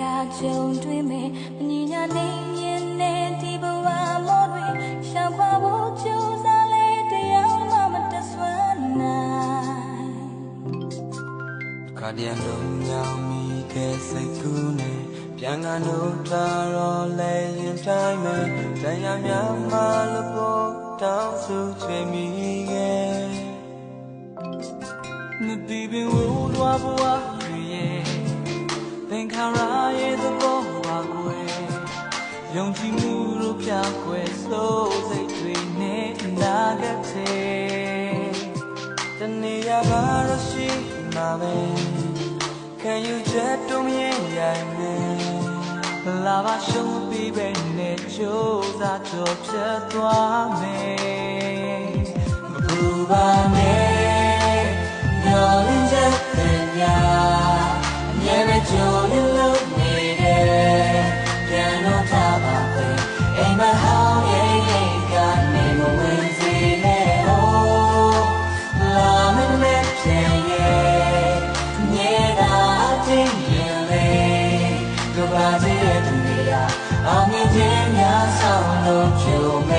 ကကြုံတွေ့မယ်မညီညာနေရင်နဲ့ဒီဘဝမောတွေရှောင်ခွာဖို့ကြိုးစားလေတရားမှမတဆွမ်းနိုင်ခါတည်းလုံးညောင်မိတဲ့စိတ်ကူးနဲ့ပြန်ကနိုးတာတော့လဲရင်တိုင်းမယ်တရားများမှလို့ပေါ်တောင်းဆိုချင်မိရဲ့မတီးပင်ဝလွားဘဝရဲ့သင်္ခါရရဲ့သဘောပါကွယ်ယုံကြည်မှုတို့ပြကွယ်စိုးစိတ်တွေနဲ့နာကတဲ့တနေ့ရပါရရှိမှာပဲခံယူချက်တို့မြင်ရမယ်လာပါရှုံးပြီးပဲနဲ့ကြိုးစားတော့ဖြတ်သွားမယ်မပူပါနဲ့မျောလင်းချက်တဲ့ညအမြဲပဲကြိုးရင်လို့နေတယ်ပြန်တော့ထားပါပဲအိမ်မဟောင်းရဲ့ကနေမဝင်စေနဲ့ဟိုလာမင်းမဲ့ပြန်ရဲ့မြဲတာအတင်းရင်လေးကဘာစီရဲ့သူတွေကအောင်မြင်ခြင်းများဆောင်လို့ကြိုးမဲ